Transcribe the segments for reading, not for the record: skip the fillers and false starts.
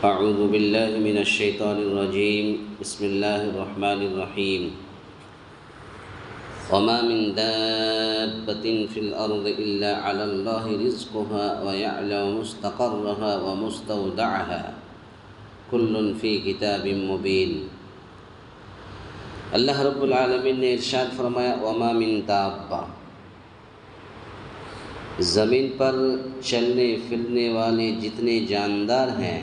أعوذ بالله من الشيطان الرجيم بسم الله الرحمن الرحيم وما من دابة في الأرض إلا على الله رزقها ويعلم مستقرها ومستودعها كل في كتاب مبين۔ اللہ رب العالمین نے ارشاد فرمایا وما من دابہ، زمین پر چلنے پھرنے والے جتنے جاندار ہیں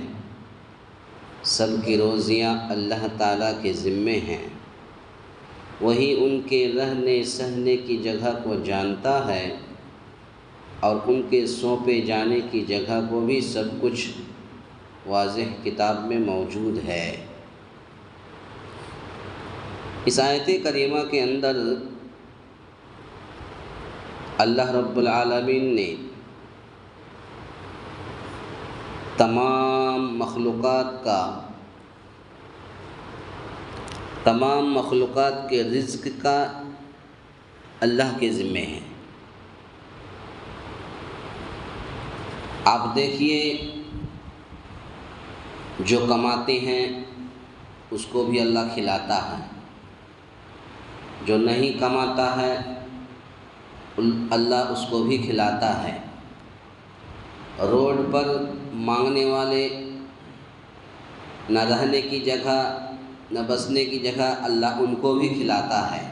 سب کی روزیاں اللہ تعالیٰ کے ذمے ہیں، وہی ان کے رہنے سہنے کی جگہ کو جانتا ہے اور ان کے سونپے جانے کی جگہ کو بھی سب کچھ واضح کتاب میں موجود ہے۔ اس آیت کریمہ کے اندر اللہ رب العالمین نے تمام مخلوقات کے رزق کا اللہ کے ذمے ہے۔ آپ دیکھیے، جو کماتے ہیں اس کو بھی اللہ کھلاتا ہے، جو نہیں کماتا ہے اللہ اس کو بھی کھلاتا ہے۔ روڈ پر مانگنے والے، نہ رہنے کی جگہ نہ بسنے کی جگہ، اللہ ان کو بھی کھلاتا ہے۔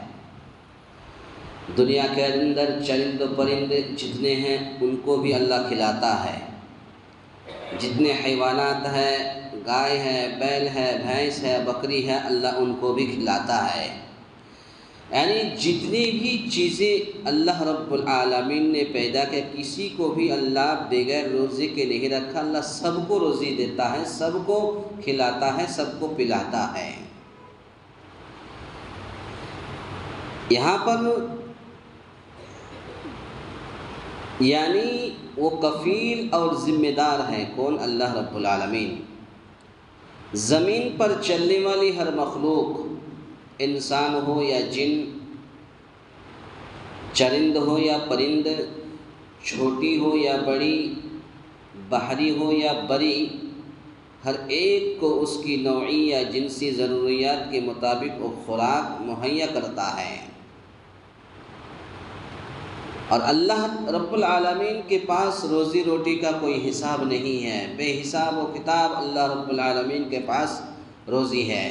دنیا کے اندر چرند و پرند جتنے ہیں ان کو بھی اللہ کھلاتا ہے۔ جتنے حیوانات ہیں، گائے ہے، بیل ہے، بھینس ہے، بکری ہے، اللہ ان کو بھی کھلاتا ہے۔ یعنی جتنی بھی چیزیں اللہ رب العالمین نے پیدا کیا، کسی کو بھی اللہ بغیر روزی کے نہیں رکھا۔ اللہ سب کو روزی دیتا ہے، سب کو کھلاتا ہے، سب کو پلاتا ہے۔ یہاں پر یعنی وہ کفیل اور ذمہ دار ہے کون؟ اللہ رب العالمین۔ زمین پر چلنے والی ہر مخلوق، انسان ہو یا جن، چرند ہو یا پرند، چھوٹی ہو یا بڑی، بحری ہو یا بری، ہر ایک کو اس کی نوعی یا جنسی ضروریات کے مطابق وہ خوراک مہیا کرتا ہے۔ اور اللہ رب العالمین کے پاس روزی روٹی کا کوئی حساب نہیں ہے، بے حساب و کتاب اللہ رب العالمین کے پاس روزی ہے۔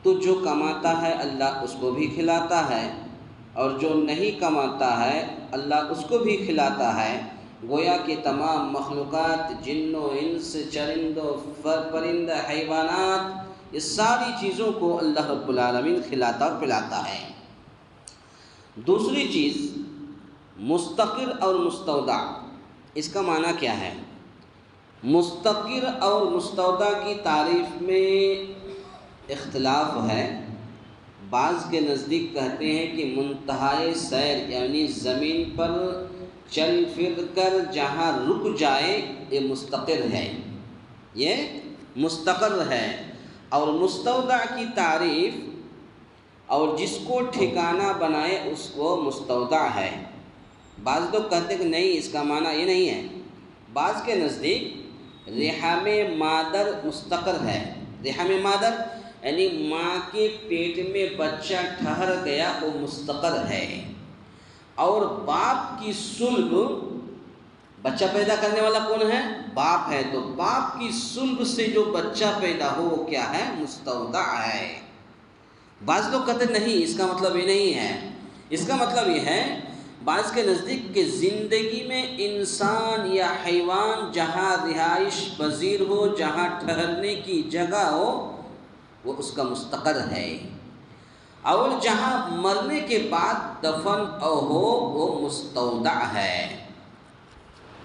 تو جو کماتا ہے اللہ اس کو بھی کھلاتا ہے، اور جو نہیں کماتا ہے اللہ اس کو بھی کھلاتا ہے۔ گویا کہ تمام مخلوقات، جن و انس، چرند و پرند، حیوانات، اس ساری چیزوں کو اللہ رب العالمین کھلاتا اور پلاتا ہے۔ دوسری چیز مستقر اور مستودع، اس کا معنی کیا ہے؟ مستقر اور مستودع کی تعریف میں اختلاف ہے۔ بعض کے نزدیک کہتے ہیں کہ منتہائے سیر، یعنی زمین پر چل پھر کر جہاں رک جائے یہ مستقر ہے، یہ مستقر ہے۔ اور مستودع کی تعریف، اور جس کو ٹھکانہ بنائے اس کو مستودع ہے۔ بعض لوگ کہتے ہیں کہ نہیں، اس کا معنی یہ نہیں ہے۔ بعض کے نزدیک رحم مادر مستقر ہے۔ رحم مادر یعنی ماں کے پیٹ میں بچہ ٹھہر گیا، وہ مستقر ہے۔ اور باپ کی صلب، بچہ پیدا کرنے والا کون ہے؟ باپ ہے، تو باپ کی صلب سے جو بچہ پیدا ہو وہ کیا ہے؟ مستودع ہے۔ بعض لوگ کہتے نہیں، اس کا مطلب یہ نہیں ہے۔ اس کا مطلب یہ ہے، بعض کے نزدیک کہ زندگی میں انسان یا حیوان جہاں رہائش پذیر ہو، جہاں ٹھہرنے کی جگہ ہو، وہ اس کا مستقر ہے۔ اور جہاں مرنے کے بعد دفن ہو وہ مستودع ہے۔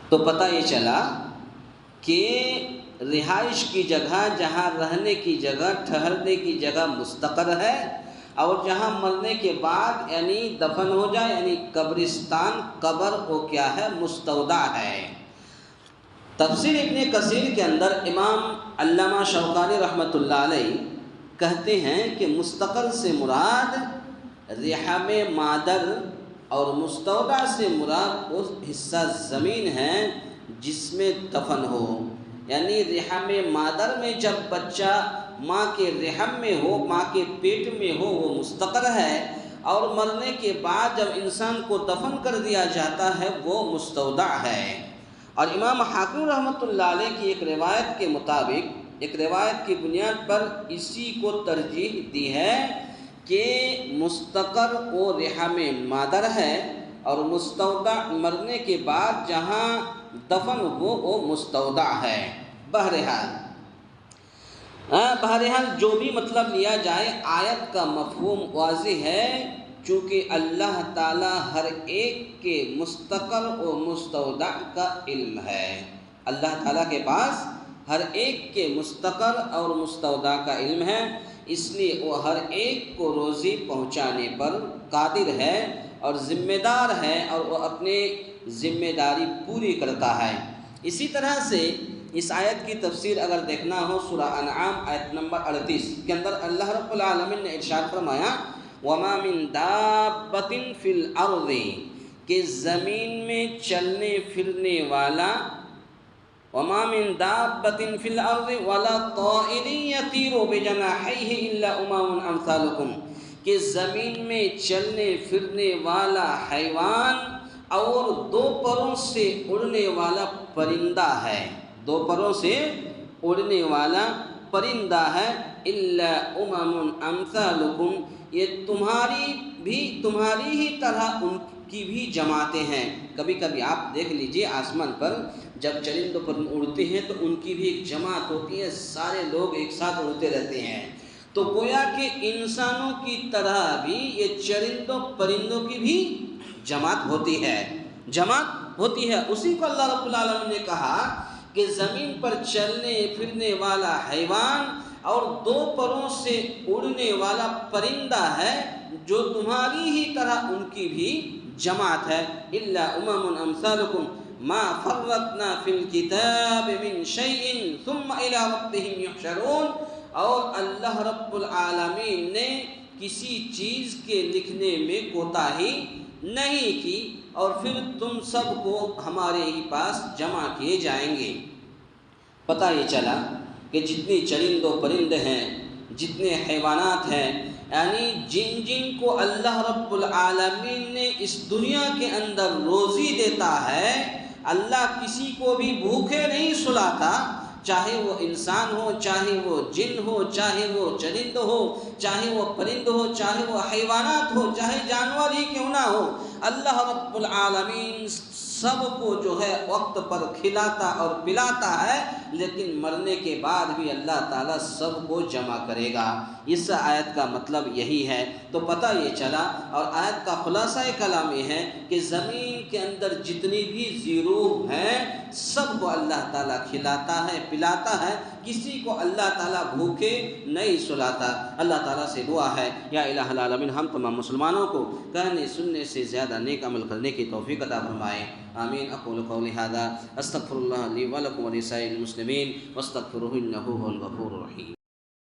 تو پتہ یہ چلا کہ رہائش کی جگہ، جہاں رہنے کی جگہ، ٹھہرنے کی جگہ مستقر ہے، اور جہاں مرنے کے بعد یعنی دفن ہو جائے، یعنی قبرستان، قبر، وہ کیا ہے؟ مستودع ہے۔ تفسیر ابن کثیر کے اندر امام علامہ شوکانی رحمۃ اللہ علیہ کہتے ہیں کہ مستقر سے مراد رحم مادر اور مستودع سے مراد وہ حصہ زمین ہے جس میں دفن ہو، یعنی رحم مادر میں جب بچہ ماں کے رحم میں ہو، ماں کے پیٹ میں ہو، وہ مستقر ہے، اور مرنے کے بعد جب انسان کو دفن کر دیا جاتا ہے وہ مستودع ہے۔ اور امام حاکم رحمۃ اللہ علیہ کی ایک روایت کے مطابق، ایک روایت کی بنیاد پر اسی کو ترجیح دی ہے کہ مستقر وہ رحم مادر ہے، اور مستودع مرنے کے بعد جہاں دفن ہو وہ مستودع ہے۔ بہرحال جو بھی مطلب لیا جائے، آیت کا مفہوم واضح ہے، چونکہ اللہ تعالیٰ ہر ایک کے مستقر و مستودع کا علم ہے۔ اللہ تعالیٰ کے پاس ہر ایک کے مستقر اور مستودع کا علم ہے، اس لیے وہ ہر ایک کو روزی پہنچانے پر قادر ہے اور ذمہ دار ہے، اور وہ اپنے ذمہ داری پوری کرتا ہے۔ اسی طرح سے اس آیت کی تفسیر اگر دیکھنا ہو، سورہ انعام آیت نمبر 38 کے اندر اللہ رب العالمین نے ارشاد فرمایا وَمَا مِن دَابَّةٍ فِي الْأَرْضِ، کہ زمین میں چلنے پھرنے والا، وَمَا مِن دَابَّةٍ فِي الْأَرْضِ وَلَا طَائِرٍ يَطِيرُ بِجَنَاحَيْهِ إِلَّا أُمَمٌ أَمْثَالُكُمْ، کہ زمین میں چلنے پھرنے والا حیوان اور دو پروں سے اڑنے والا پرندہ ہے، دو پروں سے اڑنے والا پرندہ ہے، الا امم امثالکم، یہ تمہاری ہی طرح ان کی بھی جماعتیں ہیں۔ کبھی کبھی آپ دیکھ لیجئے آسمان پر جب چرند و پرند اڑتے ہیں تو ان کی بھی ایک جماعت ہوتی ہے، سارے لوگ ایک ساتھ اڑتے رہتے ہیں۔ تو گویا کہ انسانوں کی طرح بھی یہ چرند و پرندوں کی بھی جماعت ہوتی ہے، اسی کو اللہ رب العالمین نے کہا کہ زمین پر چلنے پھرنے والا حیوان اور دو پروں سے اڑنے والا پرندہ ہے، جو تمہاری ہی طرح ان کی بھی جماعت ہے۔ الا امم امثالکم ما فرطنا فی الکتاب من شیء ثم الی ربہم یحشرون، اور اللہ رب العالمین نے کسی چیز کے لکھنے میں کوتاہی نہیں کی، اور پھر تم سب کو ہمارے ہی پاس جمع کیے جائیں گے۔ پتہ یہ چلا کہ جتنی چرند و پرند ہیں، جتنے حیوانات ہیں، یعنی جن کو اللہ رب العالمین نے اس دنیا کے اندر روزی دیتا ہے، اللہ کسی کو بھی بھوکے نہیں سلاتا، چاہے وہ انسان ہو، چاہے وہ جن ہو، چاہے وہ چرند ہو، چاہے وہ پرند ہو، چاہے وہ حیوانات ہو، چاہے جانور ہی کیوں نہ ہو، اللہ رب العالمین سب کو جو ہے وقت پر کھلاتا اور پلاتا ہے، لیکن مرنے کے بعد بھی اللہ تعالیٰ سب کو جمع کرے گا۔ اس آیت کا مطلب یہی ہے۔ تو پتہ یہ چلا، اور آیت کا خلاصہ کلام یہ ہے کہ زمین کے اندر جتنی بھی زیروح ہیں سب کو اللہ تعالیٰ کھلاتا ہے، پلاتا ہے، کسی کو اللہ تعالیٰ بھوکے نہیں سلاتا۔ اللہ تعالیٰ سے دعا ہے یا الہ العالمین ہم تمام مسلمانوں کو کہنے سننے سے زیادہ نیک عمل کرنے کی توفیق عطا فرمائے، آمین۔ اقول قولی ھذا استغفر اللہ لی ولکم ولسائر المسلمین واستغفروہ انہ ھو الغفور الرحیم۔